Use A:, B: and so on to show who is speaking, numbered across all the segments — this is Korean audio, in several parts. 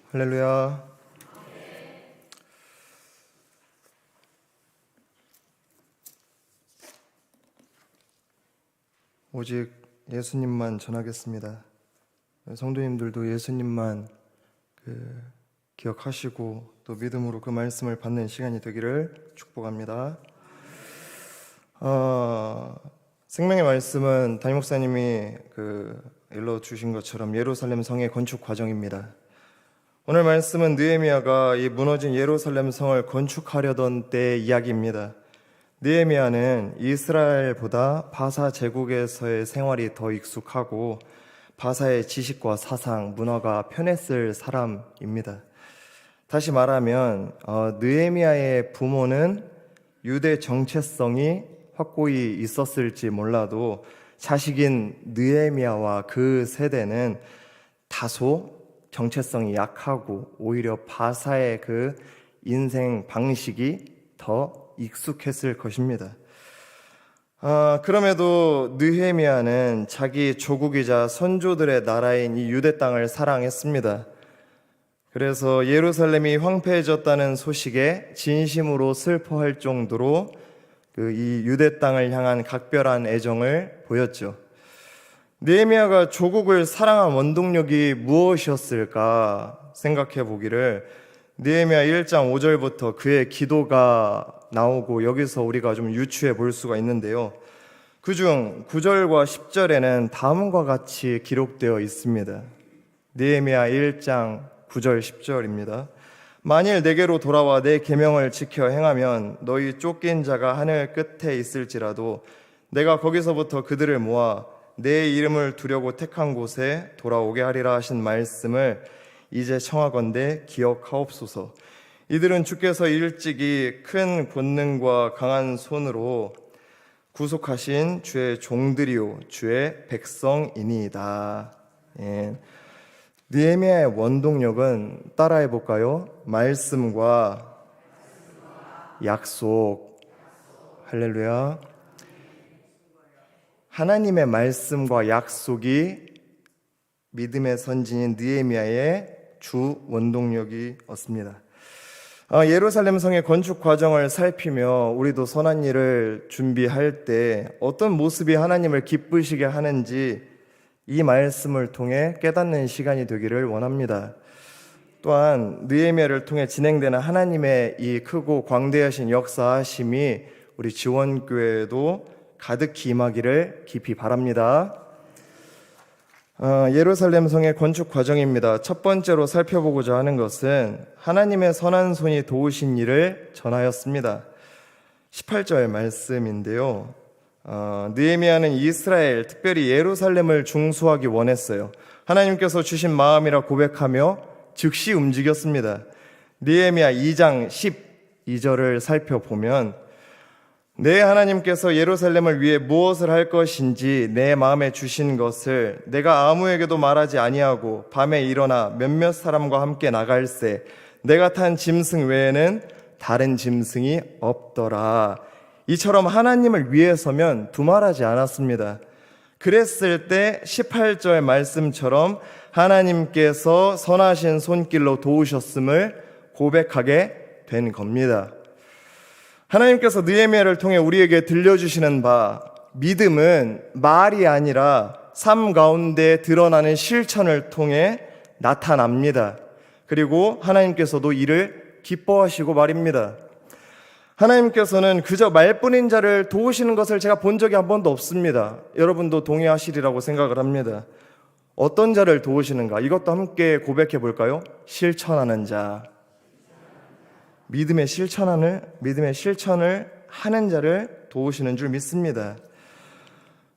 A: 할렐루야. 오직 예수님만 전하겠습니다. 성도님들도 예수님만 기억하시고 또 믿음으로 그 말씀을 받는 시간이 되기를 축복합니다. 생명의 말씀은 담임 목사님이 일러주신 것처럼 예루살렘 성의 건축 과정입니다. 오늘 말씀은 느헤미야가 이 무너진 예루살렘 성을 건축하려던 때의 이야기입니다. 느헤미야는 이스라엘보다 바사 제국에서의 생활이 더 익숙하고 바사의 지식과 사상, 문화가 편했을 사람입니다. 다시 말하면 느헤미야의 부모는 유대 정체성이 확고히 있었을지 몰라도 자식인 느헤미야와 그 세대는 다소 정체성이 약하고 오히려 바사의 그 인생 방식이 더 익숙했을 것입니다. 그럼에도 느헤미야는 자기 조국이자 선조들의 나라인 이 유대 땅을 사랑했습니다. 그래서 예루살렘이 황폐해졌다는 소식에 진심으로 슬퍼할 정도로 이 유대 땅을 향한 각별한 애정을 보였죠. 느헤미야가 조국을 사랑한 원동력이 무엇이었을까 생각해 보기를 느헤미야 1장 5절부터 그의 기도가 나오고 여기서 우리가 좀 유추해 볼 수가 있는데요. 그중 9절과 10절에는 다음과 같이 기록되어 있습니다. 느헤미야 1장 9절 10절입니다. 만일 내게로 돌아와 내 계명을 지켜 행하면 너희 쫓긴 자가 하늘 끝에 있을지라도 내가 거기서부터 그들을 모아 내 이름을 두려고 택한 곳에 돌아오게 하리라 하신 말씀을 이제 청하건대 기억하옵소서. 이들은 주께서 일찍이 큰 권능과 강한 손으로 구속하신 주의 종들이요 주의 백성이니이다. 느헤미야의 원동력은 따라해 볼까요? 말씀과 약속. 할렐루야. 하나님의 말씀과 약속이 믿음의 선진인 느헤미야의 주 원동력이었습니다. 예루살렘 성의 건축 과정을 살피며 우리도 선한 일을 준비할 때 어떤 모습이 하나님을 기쁘시게 하는지 이 말씀을 통해 깨닫는 시간이 되기를 원합니다. 또한 느헤미야를 통해 진행되는 하나님의 이 크고 광대하신 역사하심이 우리 지원교회에도 가득히 임하기를 깊이 바랍니다. 예루살렘 성의 건축 과정입니다. 첫 번째로 살펴보고자 하는 것은 하나님의 선한 손이 도우신 일을 전하였습니다. 18절 말씀인데요. 느헤미야는 이스라엘, 특별히 예루살렘을 중수하기 원했어요. 하나님께서 주신 마음이라 고백하며 즉시 움직였습니다. 느헤미야 2장 12절을 살펴보면 내 하나님께서 예루살렘을 위해 무엇을 할 것인지 내 마음에 주신 것을 내가 아무에게도 말하지 아니하고 밤에 일어나 몇몇 사람과 함께 나갈새 내가 탄 짐승 외에는 다른 짐승이 없더라. 이처럼 하나님을 위해서면 두말하지 않았습니다. 그랬을 때 18절 말씀처럼 하나님께서 선하신 손길로 도우셨음을 고백하게 된 겁니다. 하나님께서 느헤미야를 통해 우리에게 들려주시는 바 믿음은 말이 아니라 삶 가운데 드러나는 실천을 통해 나타납니다. 그리고 하나님께서도 이를 기뻐하시고 말입니다. 하나님께서는 그저 말뿐인 자를 도우시는 것을 제가 본 적이 한 번도 없습니다. 여러분도 동의하시리라고 생각을 합니다. 어떤 자를 도우시는가? 이것도 함께 고백해 볼까요? 실천하는 자. 믿음의 실천을 하는 자를 도우시는 줄 믿습니다.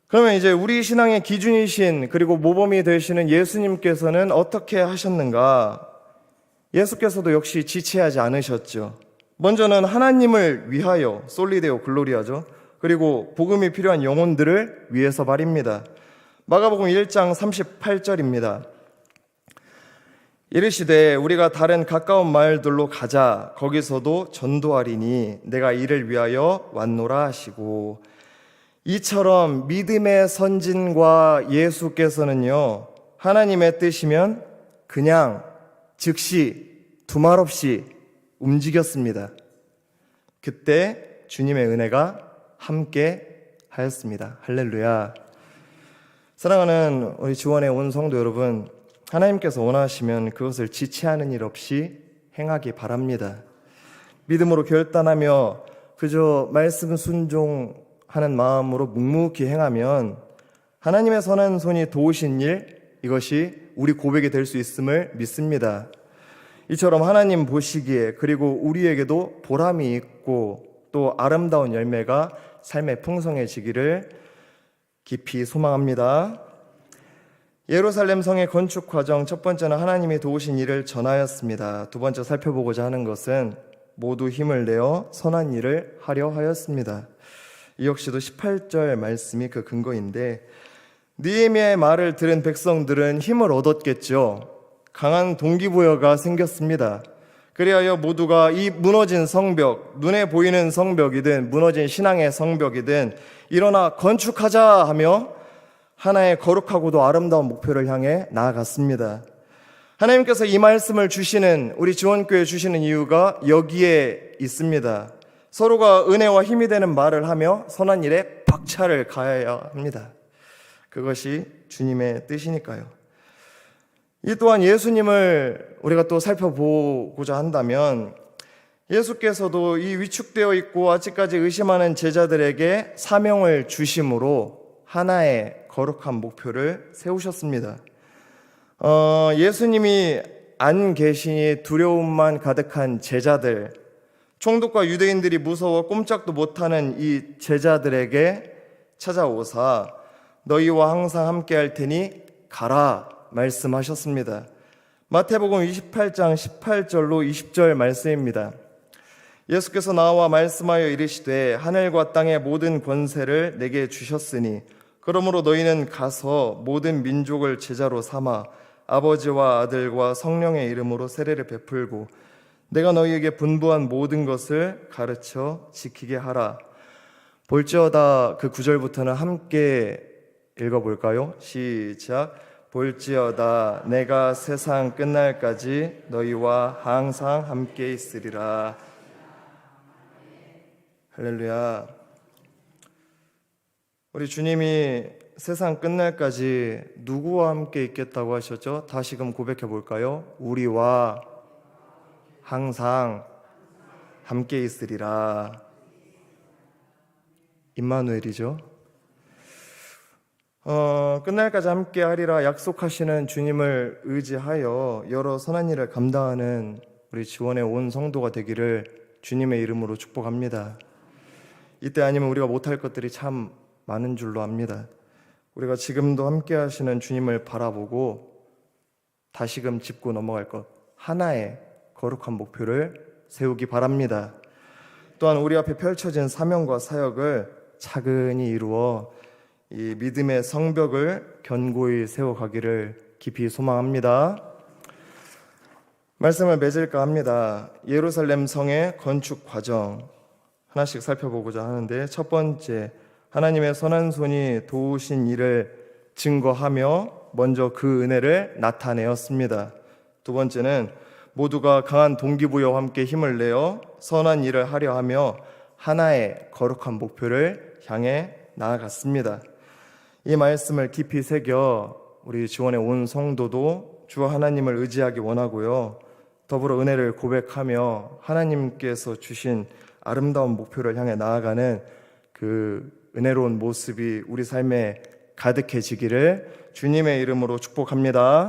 A: 그러면 이제 우리 신앙의 기준이신 그리고 모범이 되시는 예수님께서는 어떻게 하셨는가? 예수께서도 역시 지체하지 않으셨죠. 먼저는 하나님을 위하여 솔리데오 글로리아죠. 그리고 복음이 필요한 영혼들을 위해서 말입니다. 마가복음 1장 38절입니다. 이르시되 우리가 다른 가까운 마을들로 가자. 거기서도 전도하리니 내가 이를 위하여 왔노라 하시고, 이처럼 믿음의 선진과 예수께서는요, 하나님의 뜻이면 그냥 즉시 두말 없이 움직였습니다. 그때 주님의 은혜가 함께 하였습니다. 할렐루야. 사랑하는 우리 지원의 온 성도 여러분, 하나님께서 원하시면 그것을 지체하는 일 없이 행하기 바랍니다. 믿음으로 결단하며 그저 말씀 순종하는 마음으로 묵묵히 행하면 하나님의 선한 손이 도우신 일, 이것이 우리 고백이 될 수 있음을 믿습니다. 이처럼 하나님 보시기에 그리고 우리에게도 보람이 있고 또 아름다운 열매가 삶에 풍성해지기를 깊이 소망합니다. 예루살렘 성의 건축 과정, 첫 번째는 하나님이 도우신 일을 전하였습니다. 두 번째 살펴보고자 하는 것은 모두 힘을 내어 선한 일을 하려 하였습니다. 이 역시도 18절 말씀이 그 근거인데, 느헤미야의 말을 들은 백성들은 힘을 얻었겠죠. 강한 동기부여가 생겼습니다. 그리하여 모두가 이 무너진 성벽, 눈에 보이는 성벽이든 무너진 신앙의 성벽이든 일어나 건축하자 하며 하나의 거룩하고도 아름다운 목표를 향해 나아갔습니다. 하나님께서 이 말씀을 주시는, 우리 지원교회 주시는 이유가 여기에 있습니다. 서로가 은혜와 힘이 되는 말을 하며 선한 일에 박차를 가해야 합니다. 그것이 주님의 뜻이니까요. 이 또한 예수님을 우리가 또 살펴보고자 한다면, 예수께서도 이 위축되어 있고 아직까지 의심하는 제자들에게 사명을 주심으로 하나의 거룩한 목표를 세우셨습니다. 예수님이 안 계시니 두려움만 가득한 제자들, 총독과 유대인들이 무서워 꼼짝도 못하는 이 제자들에게 찾아오사 너희와 항상 함께 할 테니 가라 말씀하셨습니다. 마태복음 28장 18절로 20절 말씀입니다. 예수께서 나와 말씀하여 이르시되 하늘과 땅의 모든 권세를 내게 주셨으니 그러므로 너희는 가서 모든 민족을 제자로 삼아 아버지와 아들과 성령의 이름으로 세례를 베풀고 내가 너희에게 분부한 모든 것을 가르쳐 지키게 하라. 볼지어다, 그 9절부터는 함께 읽어볼까요? 시작. 볼지어다 내가 세상 끝날까지 너희와 항상 함께 있으리라. 할렐루야. 우리 주님이 세상 끝날까지 누구와 함께 있겠다고 하셨죠? 다시금 고백해 볼까요? 우리와 항상 함께 있으리라. 임마누엘이죠. 끝날까지 함께 하리라 약속하시는 주님을 의지하여 여러 선한 일을 감당하는 우리 지원의 온 성도가 되기를 주님의 이름으로 축복합니다. 이때 아니면 우리가 못할 것들이 참 많은 줄로 압니다. 우리가 지금도 함께 하시는 주님을 바라보고 다시금 짚고 넘어갈 것, 하나의 거룩한 목표를 세우기 바랍니다. 또한 우리 앞에 펼쳐진 사명과 사역을 차근히 이루어 이 믿음의 성벽을 견고히 세워가기를 깊이 소망합니다. 말씀을 맺을까 합니다. 예루살렘 성의 건축 과정 하나씩 살펴보고자 하는데, 첫 번째, 하나님의 선한 손이 도우신 일을 증거하며 먼저 그 은혜를 나타내었습니다. 두 번째는 모두가 강한 동기부여와 함께 힘을 내어 선한 일을 하려 하며 하나의 거룩한 목표를 향해 나아갔습니다. 이 말씀을 깊이 새겨 우리 지원의 온 성도도 주 하나님을 의지하기 원하고요. 더불어 은혜를 고백하며 하나님께서 주신 아름다운 목표를 향해 나아가는 그 은혜로운 모습이 우리 삶에 가득해지기를 주님의 이름으로 축복합니다.